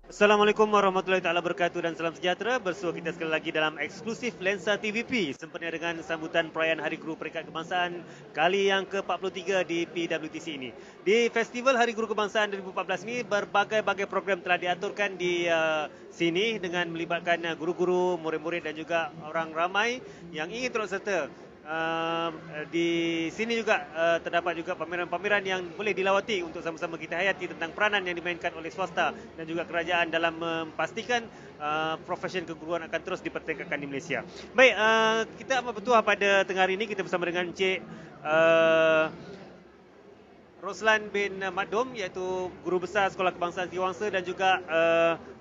Assalamualaikum warahmatullahi taala wabarakatuh dan salam sejahtera. Bersua kita sekali lagi dalam eksklusif Lensa TVP sempena dengan sambutan perayaan Hari Guru Peringkat Kebangsaan kali yang ke-43 di PWTC ini. Di Festival Hari Guru Kebangsaan 2014 ini berbagai-bagai program telah diaturkan di sini dengan melibatkan guru-guru, murid-murid dan juga orang ramai yang ingin turut serta. Di sini juga terdapat juga pameran-pameran yang boleh dilawati untuk sama-sama kita hayati tentang peranan yang dimainkan oleh swasta dan juga kerajaan dalam memastikan profesion keguruan akan terus dipertingkatkan di Malaysia. Baik, kita amat bertuah pada tengah hari ini kita bersama dengan Encik Roslan bin Madum, iaitu Guru Besar Sekolah Kebangsaan Setiawangsa dan juga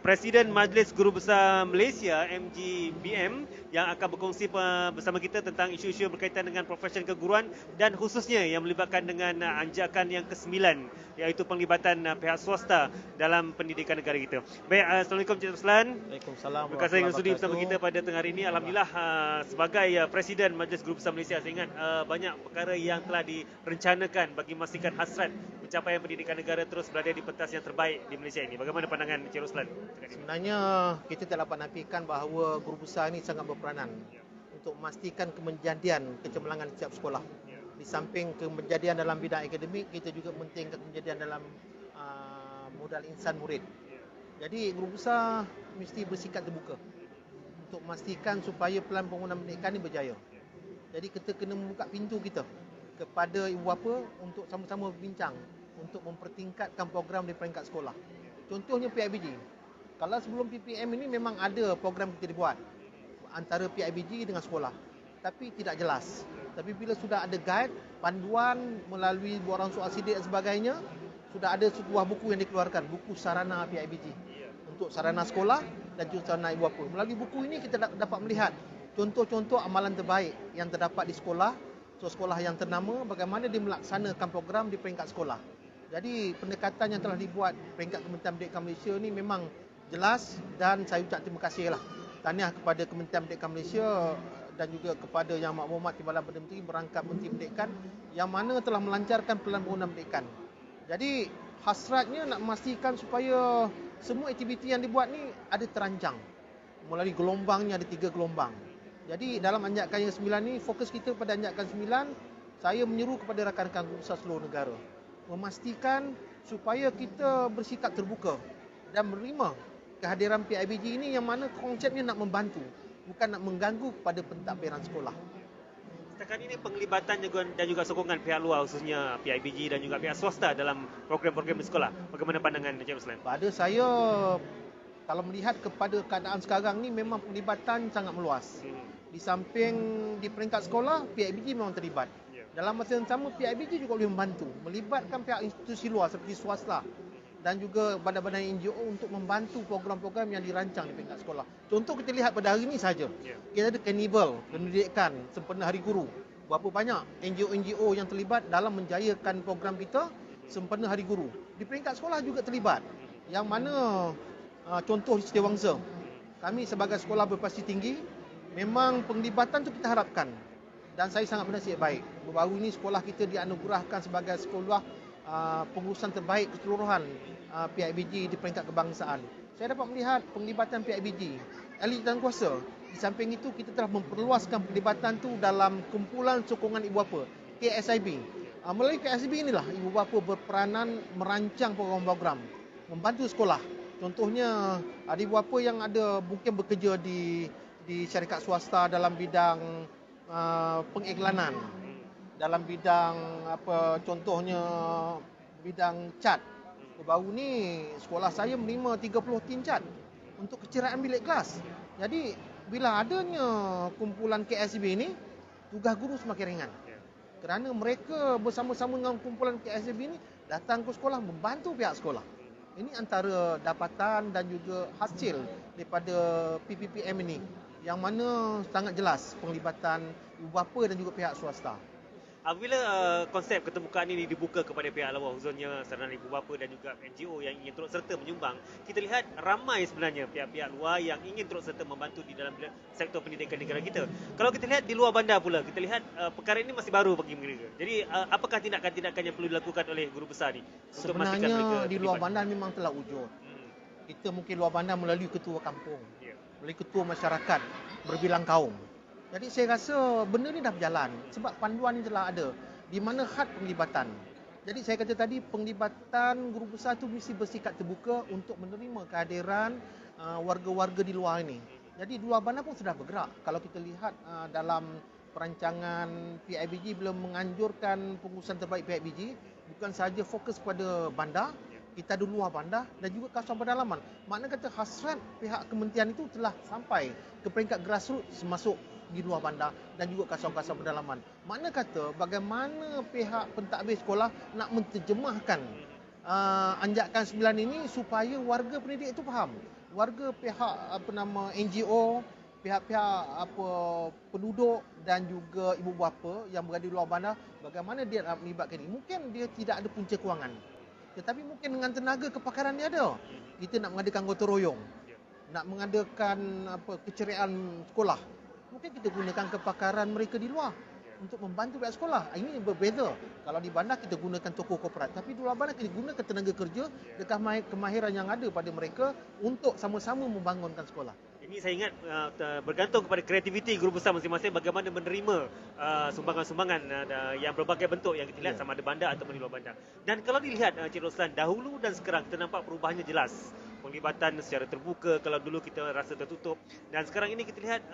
Presiden Majlis Guru Besar Malaysia MGBM yang akan berkongsi bersama kita tentang isu-isu berkaitan dengan profesion keguruan dan khususnya yang melibatkan dengan anjakan yang ke-9 iaitu penglibatan pihak swasta dalam pendidikan negara kita. Baik, Assalamualaikum Encik Roslan. Waalaikumsalam. Terima kasih yang sudi bersama kita pada tengah hari ini. Alhamdulillah sebagai Presiden Majlis Guru Besar Malaysia, saya ingat banyak perkara yang telah direncanakan bagi memastikan hasrat pencapaian pendidikan negara terus berada di pentas yang terbaik di Malaysia ini. Bagaimana pandangan Encik Roslan? Sebenarnya kita tak dapat nafikan bahawa guru besar ini sangat berperanan untuk memastikan kejadian kecemerlangan setiap sekolah. Di samping kejadian dalam bidang akademik, kita juga mementingkan kejadian dalam modal insan murid. Jadi guru besar mesti bersikap terbuka untuk memastikan supaya pelan pembangunan pendidikan ini berjaya. Jadi kita kena membuka pintu kita kepada ibu bapa untuk sama-sama berbincang untuk mempertingkatkan program di peringkat sekolah. Contohnya PIBG. Kalau sebelum PPM ini memang ada program kita dibuat antara PIBG dengan sekolah, tapi tidak jelas. Tapi bila sudah ada guide, panduan melalui borang soal sidik dan sebagainya, sudah ada sebuah buku yang dikeluarkan, buku sarana PIBG untuk sarana sekolah dan juga sarana ibu bapa. Melalui buku ini kita dapat melihat contoh-contoh amalan terbaik yang terdapat di sekolah, sekolah yang ternama, bagaimana dia melaksanakan program di peringkat sekolah. Jadi pendekatan yang telah dibuat peringkat Kementerian Pendidikan Malaysia ni memang jelas dan saya ucap terima kasihlah. Tahniah kepada Kementerian Pendidikan Malaysia dan juga kepada Yang Amat Timbalan Perdana Menteri berangkat Menteri Pendidikan yang mana telah melancarkan pelan pembangunan pendidikan. Jadi hasratnya nak memastikan supaya semua aktiviti yang dibuat ni ada terancang. Melalui gelombangnya ada 3 gelombang. Jadi dalam anjakan yang 9 ni fokus kita pada anjakan 9, saya menyeru kepada rakan-rakan guru besar seluruh negara memastikan supaya kita bersikap terbuka dan menerima kehadiran PIBG ini yang mana konsepnya nak membantu, bukan nak mengganggu kepada pentadbiran sekolah. Setakat ini penglibatan dan juga sokongan pihak luar khususnya PIBG dan juga pihak swasta dalam program-program di sekolah. Bagaimana pandangan Encik Roslan? Pada saya, kalau melihat kepada keadaan sekarang ni memang penglibatan sangat meluas. Di samping di peringkat sekolah, PIBG memang terlibat. Dalam masa yang sama, PIBG juga boleh membantu, melibatkan pihak institusi luar seperti swasta dan juga badan-badan NGO untuk membantu program-program yang dirancang di peringkat sekolah. Contoh kita lihat pada hari ini saja, kita ada Carnival Pendidikan sempena Hari Guru. Berapa banyak NGO-NGO yang terlibat dalam menjayakan program kita sempena Hari Guru. Di peringkat sekolah juga terlibat, yang mana contoh di Setiawangsa, kami sebagai sekolah berprestasi tinggi, memang penglibatan itu kita harapkan. Dan saya sangat bernasib baik. Baru ini sekolah kita dianugerahkan sebagai sekolah pengurusan terbaik keseluruhan PIBG di peringkat kebangsaan. Saya dapat melihat penglibatan PIBG, elit dan kuasa. Di samping itu kita telah memperluaskan penglibatan itu dalam kumpulan sokongan ibu bapa, KSIB. Melalui KSIB inilah ibu bapa berperanan merancang program-program, membantu sekolah. Contohnya ada ibu bapa yang ada mungkin bekerja di syarikat swasta dalam bidang pengiklanan, dalam bidang contohnya bidang cat. Baru ni sekolah saya menerima 30 tin cat untuk keceriaan bilik kelas. Jadi bila adanya kumpulan KSB ni, tugas guru semakin ringan. Kerana mereka bersama-sama dengan kumpulan KSB ni datang ke sekolah membantu pihak sekolah. Ini antara dapatan dan juga hasil daripada PPPM ini, yang mana sangat jelas penglibatan ibu bapa dan juga pihak swasta. Apabila konsep keterbukaan ini dibuka kepada pihak luar, khususnya sarana ibu bapa dan juga NGO yang ingin turut serta menyumbang, kita lihat ramai sebenarnya pihak-pihak luar yang ingin turut serta membantu di dalam sektor pendidikan negara kita. Kalau kita lihat di luar bandar pula, kita lihat perkara ini masih baru bagi mereka. Jadi apakah tindakan-tindakan yang perlu dilakukan oleh guru besar ni untuk memastikan mereka Sebenarnya di luar bandar memang telah wujud. Kita mungkin luar bandar melalui ketua kampung, Ya. melalui ketua masyarakat, berbilang kaum. Jadi saya rasa benda ni dah berjalan sebab panduan ni telah ada. Di mana had penglibatan. Jadi saya kata tadi penglibatan guru besar tu mesti bersikap terbuka untuk menerima kehadiran warga-warga di luar ini. Jadi di luar bandar pun sudah bergerak. Kalau kita lihat dalam perancangan PIBG belum menganjurkan pengurusan terbaik PIBG bukan sahaja fokus pada bandar, kita di luar bandar dan juga kawasan pedalaman. Makna kata hasrat pihak kementerian itu telah sampai ke peringkat grassroots masuk di luar bandar dan juga kawasan-kawasan pedalaman. Makna kata bagaimana pihak pentadbir sekolah nak menterjemahkan anjakan 9 ini supaya warga pendidik itu faham. Warga pihak NGO, pihak-pihak penduduk dan juga ibu bapa yang berada di luar bandar, bagaimana dia nak melibatkan ini. Mungkin dia tidak ada punca kewangan, tetapi mungkin dengan tenaga kepakaran dia ada. Kita nak mengadakan gotong royong, nak mengadakan keceriaan sekolah. Mungkin kita gunakan kepakaran mereka di luar untuk membantu pihak sekolah. Ini berbeza. Kalau di bandar kita gunakan tokoh korporat, tapi di luar bandar kita gunakan tenaga kerja dengan kemahiran yang ada pada mereka untuk sama-sama membangunkan sekolah. Ini saya ingat bergantung kepada kreativiti guru besar masing-masing bagaimana menerima sumbangan-sumbangan yang berbagai bentuk yang kita lihat sama ada bandar ataupun di luar bandar. Dan kalau dilihat Cik Roslan, dahulu dan sekarang kita nampak perubahannya jelas. Penglibatan secara terbuka, kalau dulu kita rasa tertutup. Dan sekarang ini kita lihat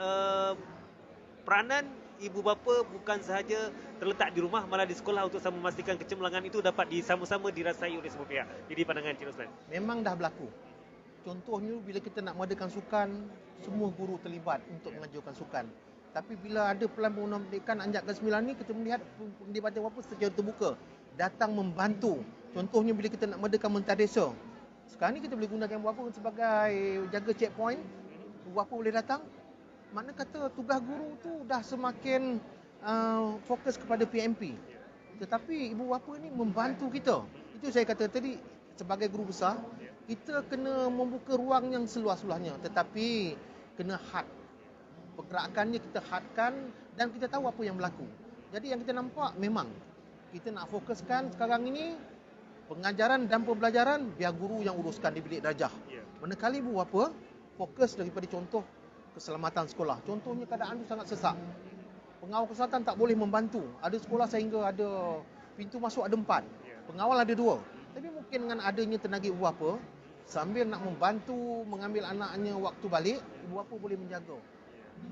peranan ibu bapa bukan sahaja terletak di rumah, malah di sekolah untuk sama memastikan kecemerlangan itu dapat sama-sama dirasai oleh semua pihak. Jadi pandangan Cik Roslan. Memang dah berlaku. Contohnya bila kita nak mengadakan sukan, semua guru terlibat untuk mengajukan sukan. Tapi bila ada Pelan Pembangunan Pendidikan anjakan 9 ni, kita melihat penglibatan bapa secara terbuka datang membantu. Contohnya bila kita nak mengadakan mentar desa. Sekarang ni kita boleh gunakan bapa sebagai jaga checkpoint. Bapa boleh datang. Makna kata tugas guru tu dah semakin fokus kepada PMP. Tetapi ibu bapa ni membantu kita. Itu saya kata tadi, sebagai guru besar, kita kena membuka ruang yang seluas-luasnya, tetapi kena had. Pergerakannya kita hadkan dan kita tahu apa yang berlaku. Jadi yang kita nampak memang kita nak fokuskan sekarang ini pengajaran dan pembelajaran biar guru yang uruskan di bilik darjah. Manakala ibu bapa fokus daripada contoh keselamatan sekolah. Contohnya keadaan itu sangat sesak. Pengawal kesihatan tak boleh membantu. Ada sekolah sehingga ada pintu masuk ada 4, pengawal ada 2. Tapi mungkin dengan adanya tenaga ibu bapa, sambil nak membantu mengambil anaknya waktu balik, ibu bapa boleh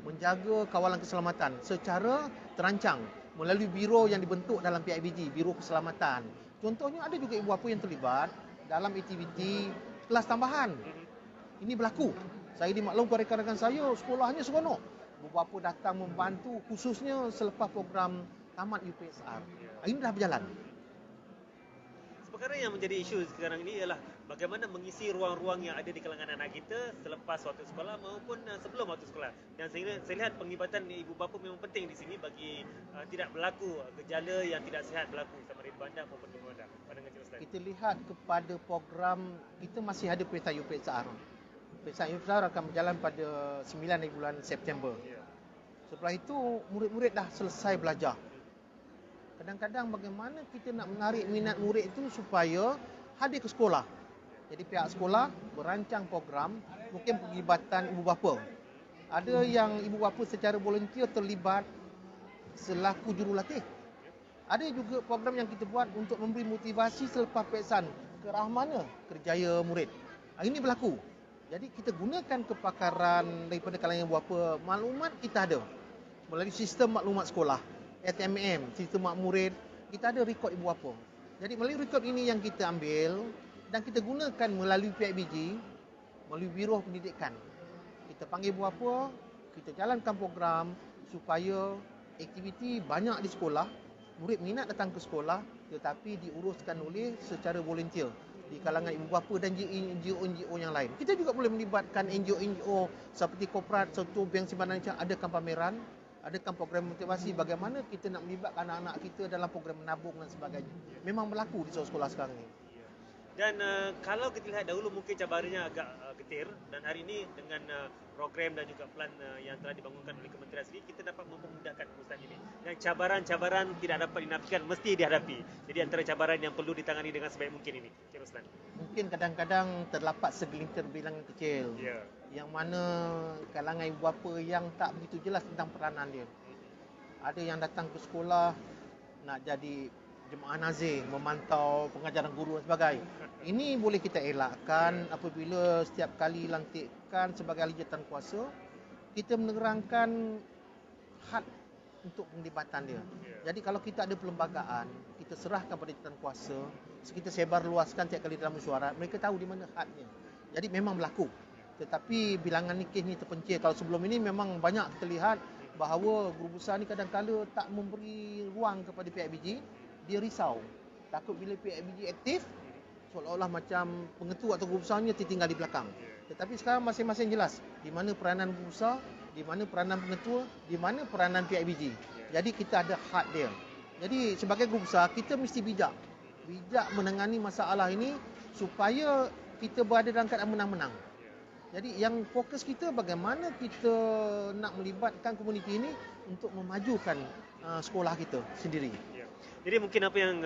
menjaga kawalan keselamatan secara terancang melalui biro yang dibentuk dalam PIBG, Biro Keselamatan. Contohnya ada juga ibu bapa yang terlibat dalam aktiviti kelas tambahan. Ini berlaku. Saya dimaklumkan rekan-rekan saya, sekolahnya seronok. Ibu bapa datang membantu khususnya selepas program tamat UPSR. Ini dah berjalan. Perkara yang menjadi isu sekarang ini ialah bagaimana mengisi ruang-ruang yang ada di kalangan anak kita selepas waktu sekolah maupun sebelum waktu sekolah. Dan saya lihat penglibatan ibu bapa memang penting di sini bagi tidak berlaku gejala yang tidak sihat berlaku sama di bandar maupun di luar bandar. Pandangan Cik Roslan. Kita lihat kepada program, kita masih ada pesta UPSR. Pesta UPSR akan berjalan pada 9 bulan September. Setelah itu murid-murid dah selesai belajar. Kadang-kadang bagaimana kita nak menarik minat murid itu supaya hadir ke sekolah. Jadi pihak sekolah merancang program, mungkin penglibatan ibu bapa. Ada yang ibu bapa secara volunteer terlibat selaku jurulatih. Ada juga program yang kita buat untuk memberi motivasi selepas peksan ke arah mana kerjaya murid. Ini berlaku. Jadi kita gunakan kepakaran daripada kalangan ibu bapa. Maklumat kita ada melalui sistem maklumat sekolah. SMM, sistem mak murid, kita ada rekod ibu bapa. Jadi melalui rekod ini yang kita ambil dan kita gunakan melalui PIBG, melalui Biro Pendidikan. Kita panggil ibu bapa, kita jalankan program supaya aktiviti banyak di sekolah, murid minat datang ke sekolah tetapi diuruskan oleh secara volunteer di kalangan ibu bapa dan NGO-NGO yang lain. Kita juga boleh melibatkan NGO-NGO seperti korporat, serta bank simpanan macam adakan pameran, adakan program motivasi bagaimana kita nak melibatkan anak-anak kita dalam program menabung dan sebagainya. Memang berlaku di sekolah sekarang ini. Dan kalau kita lihat dahulu mungkin cabarannya agak getir, dan hari ini dengan program dan juga plan yang telah dibangunkan oleh Kementerian sendiri, kita dapat mempermudahkan urusan ini. Yang cabaran-cabaran tidak dapat dinafikan, mesti dihadapi. Jadi antara cabaran yang perlu ditangani dengan sebaik mungkin ini, Cik Roslan. Mungkin kadang-kadang terdapat segelintir bilangan kecil, yang mana kalangan ibu bapa yang tak begitu jelas tentang peranan dia. Ada yang datang ke sekolah nak jadi jemaah nazir, memantau pengajaran guru dan sebagainya. Ini boleh kita elakkan apabila setiap kali lantikan sebagai ahli jawatankuasa, kita menerangkan had untuk penglibatan dia. Jadi kalau kita ada perlembagaan, kita serahkan pada jawatankuasa, kita sebar luaskan setiap kali dalam mesyuarat, mereka tahu di mana hadnya. Jadi memang berlaku. Tetapi bilangan nikah ni terpencil. Kalau sebelum ini memang banyak kita lihat bahawa guru besar ni kadang-kadang tak memberi ruang kepada pihak BG. Dia risau. Takut bila pihak BG aktif, seolah-olah macam pengetua atau guru besarnya tertinggal di belakang. Tetapi sekarang masing-masing jelas di mana peranan guru besar, di mana peranan pengetua, di mana peranan pihak BG. Jadi kita ada had dia. Jadi sebagai guru besar, kita mesti bijak menangani masalah ini supaya kita berada dalam keadaan menang-menang. Jadi yang fokus kita bagaimana kita nak melibatkan komuniti ini untuk memajukan sekolah kita sendiri. Jadi mungkin apa yang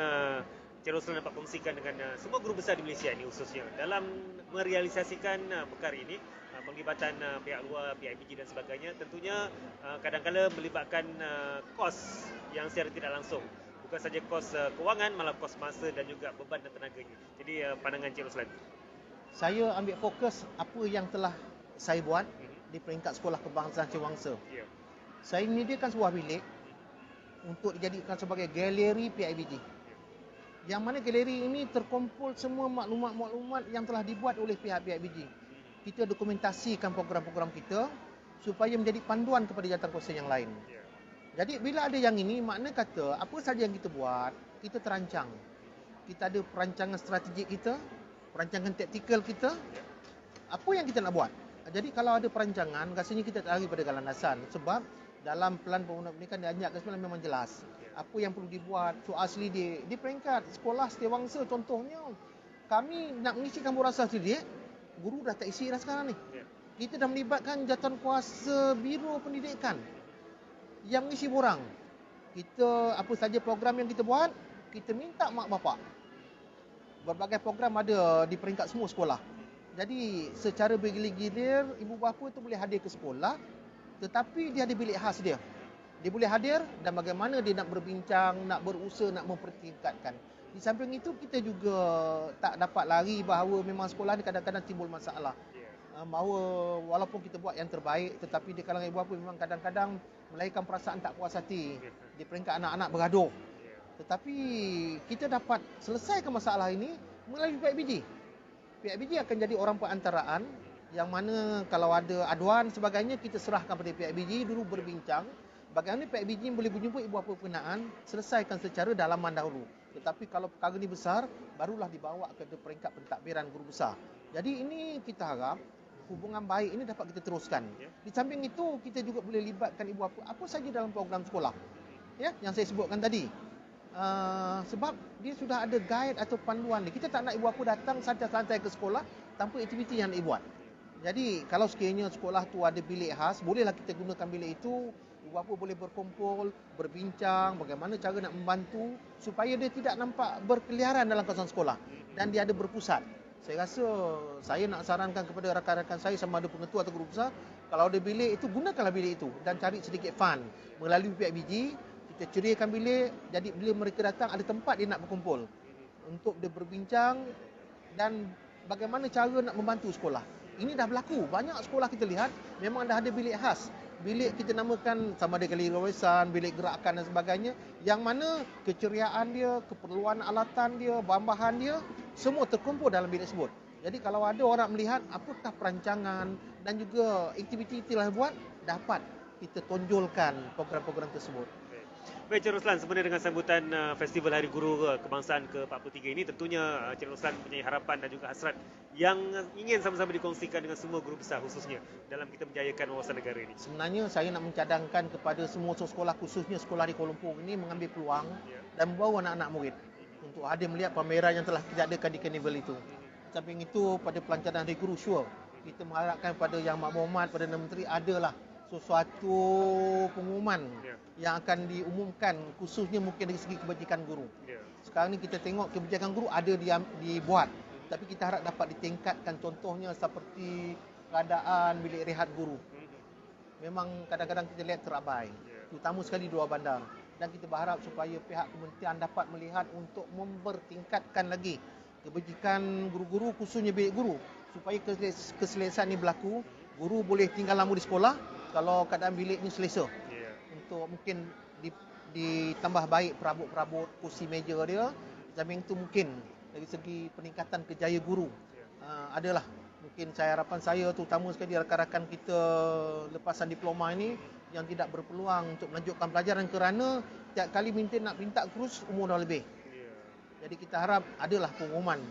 Cik Roslan dapat kongsikan dengan semua guru besar di Malaysia ini khususnya dalam merealisasikan perkara ini, penglibatan pihak luar, pihak BG dan sebagainya, tentunya kadang-kadang melibatkan kos yang secara tidak langsung. Bukan saja kos kewangan, malah kos masa dan juga beban dan tenaganya. Jadi pandangan Cik Roslan. Saya ambil fokus apa yang telah saya buat di peringkat sekolah kebangsaan Cewangsa. Saya menyediakan sebuah bilik untuk dijadikan sebagai galeri PIBG. Yang mana galeri ini terkumpul semua maklumat-maklumat yang telah dibuat oleh pihak PIBG. Kita dokumentasikan program-program kita supaya menjadi panduan kepada jawatankuasa yang lain. Jadi bila ada yang ini, makna kata apa saja yang kita buat, kita terancang. Kita ada perancangan strategik kita, perancangan taktikal kita, apa yang kita nak buat. Jadi kalau ada perancangan, rasanya kita tak lari pada galandasan. Sebab dalam pelan pembangunan pendidikan dianjak ke-9 memang jelas apa yang perlu dibuat. So asli di peringkat sekolah setiawangsa contohnya, kami nak mengisi kampus rasa sendiri, guru dah tak isi dah sekarang ni. Kita dah melibatkan jawatankuasa biro pendidikan yang mengisi borang. Kita apa saja program yang kita buat, kita minta mak bapak. Berbagai program ada di peringkat semua sekolah. Jadi secara bergilir-gilir ibu bapa tu boleh hadir ke sekolah, tetapi dia ada bilik khas dia. Dia boleh hadir dan bagaimana dia nak berbincang, nak berusaha, nak mempertingkatkan. Di samping itu kita juga tak dapat lari bahawa memang sekolah ni kadang-kadang timbul masalah. Bahawa walaupun kita buat yang terbaik, tetapi di kalangan ibu bapa memang kadang-kadang melahirkan perasaan tak puas hati. Di peringkat anak-anak bergaduh. Tetapi kita dapat selesaikan masalah ini melalui PIBG. PIBG akan jadi orang perantaraan yang mana kalau ada aduan sebagainya kita serahkan pada PIBG dulu berbincang. Bagaimana PIBG boleh berjumpa ibu bapa berkenaan, selesaikan secara dalaman dahulu. Tetapi kalau perkara ini besar, barulah dibawa ke peringkat pentadbiran guru besar. Jadi ini kita harap hubungan baik ini dapat kita teruskan. Di samping itu kita juga boleh libatkan ibu bapa apa saja dalam program sekolah. Ya, yang saya sebutkan tadi. Sebab dia sudah ada guide atau panduan dia. Kita tak nak ibu bapa datang santai-santai ke sekolah tanpa aktiviti yang dibuat. Jadi kalau sekiranya sekolah tu ada bilik khas, bolehlah kita gunakan bilik itu. Ibu bapa boleh berkumpul, berbincang bagaimana cara nak membantu supaya dia tidak nampak berkeliaran dalam kawasan sekolah dan dia ada berpusat. Saya rasa saya nak sarankan kepada rakan-rakan saya sama ada pengetua atau guru besar, kalau ada bilik itu gunakanlah bilik itu dan cari sedikit fund melalui pihak BG. Kita ceriakan bilik, jadi bila mereka datang ada tempat dia nak berkumpul untuk dia berbincang dan bagaimana cara nak membantu sekolah. Ini dah berlaku. Banyak sekolah kita lihat memang dah ada bilik khas. Bilik kita namakan sama ada galeri wawasan, bilik gerakan dan sebagainya, yang mana keceriaan dia, keperluan alatan dia, bahan-bahan dia semua terkumpul dalam bilik tersebut. Jadi kalau ada orang melihat apakah perancangan dan juga aktiviti yang telah buat, dapat kita tonjolkan program-program tersebut. Baik, Cik Roslan, sebenarnya dengan sambutan Festival Hari Guru Kebangsaan ke-43 ini, tentunya Cik Roslan mempunyai harapan dan juga hasrat yang ingin sama-sama dikongsikan dengan semua guru besar khususnya dalam kita menjayakan wawasan negara ini. Sebenarnya saya nak mencadangkan kepada semua sekolah, khususnya sekolah di Kuala Lumpur ini, mengambil peluang dan membawa anak-anak murid. untuk hadir melihat pameran yang telah kita adakan di karnival itu. Samping itu, pada pelancaran Hari Guru, sure, kita mengharapkan pada Yang Makmumat, pada Menteri adalah sesuatu pengumuman yang akan diumumkan, khususnya mungkin dari segi kebajikan guru. Sekarang ni kita tengok kebijakan guru ada dibuat, tapi kita harap dapat ditingkatkan, contohnya seperti keadaan bilik rehat guru. Memang kadang-kadang kita lihat terabai, terutama sekali di luar bandar. Dan kita berharap supaya pihak kementerian dapat melihat untuk mempertingkatkan lagi kebajikan guru-guru, khususnya bilik guru, supaya keselesaan ini berlaku. Guru boleh tinggal lama di sekolah kalau keadaan bilik ni selesa. Untuk mungkin ditambah baik perabot-perabot kursi meja dia. Samping itu mungkin dari segi peningkatan kejaya guru adalah mungkin harapan saya, terutama sekali rakan-rakan kita lepasan diploma ini yang tidak berpeluang untuk melanjutkan pelajaran kerana tiap kali nak minta kurus umur dah lebih. Jadi kita harap adalah pengumuman,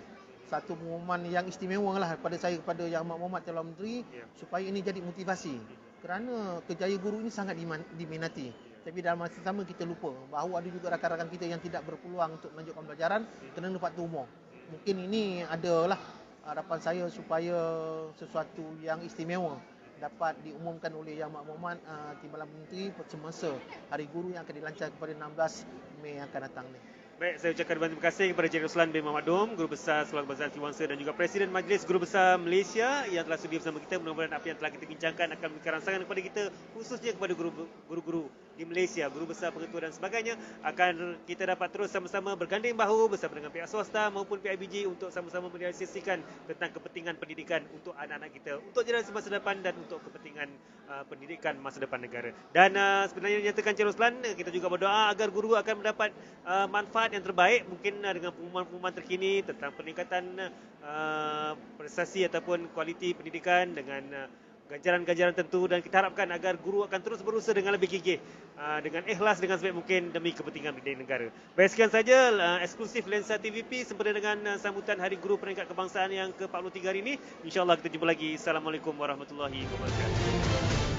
satu pengumuman yang istimewa lah kepada saya, kepada Yang Makmumat Calon Menteri, supaya ini jadi motivasi. Kerana kejaya guru ini sangat diminati. Tapi dalam masa sama kita lupa bahawa ada juga rakan-rakan kita yang tidak berpeluang untuk melanjutkan pelajaran kerana faktor umur. Mungkin ini adalah harapan saya supaya sesuatu yang istimewa dapat diumumkan oleh Yang Makmumat Timbalan Menteri semasa Hari Guru yang akan dilancarkan pada 16 Mei yang akan datang ni. Baik, saya ucapkan terima kasih kepada Encik Roslan bin Muhammad Dom, Guru Besar Sekolah Kebangsaan Sriwangsa dan juga Presiden Majlis Guru Besar Malaysia yang telah sudi bersama kita. Mudah-mudahan apa yang telah kita bincangkan akan memberikan rangsangan kepada kita, khususnya kepada guru-guru di Malaysia, guru besar, pengetua dan sebagainya. Akan kita dapat terus sama-sama berganding bahu bersama dengan pihak swasta maupun PIBG untuk sama-sama merealisasikan tentang kepentingan pendidikan untuk anak-anak kita, untuk generasi masa depan dan untuk kepentingan pendidikan masa depan negara. Dan sebenarnya dinyatakan Encik Roslan, kita juga berdoa agar guru akan mendapat manfaat yang terbaik, mungkin dengan pengumuman-pengumuman terkini tentang peningkatan prestasi ataupun kualiti pendidikan dengan ganjaran-ganjaran tentu, dan kita harapkan agar guru akan terus berusaha dengan lebih gigih, dengan ikhlas, dengan sebaik mungkin demi kepentingan pendidikan negara. Baik, sekian saja eksklusif Lensa TVP sempena dengan sambutan Hari Guru Peringkat Kebangsaan yang ke-43 hari ini. InsyaAllah kita jumpa lagi. Assalamualaikum warahmatullahi wabarakatuh.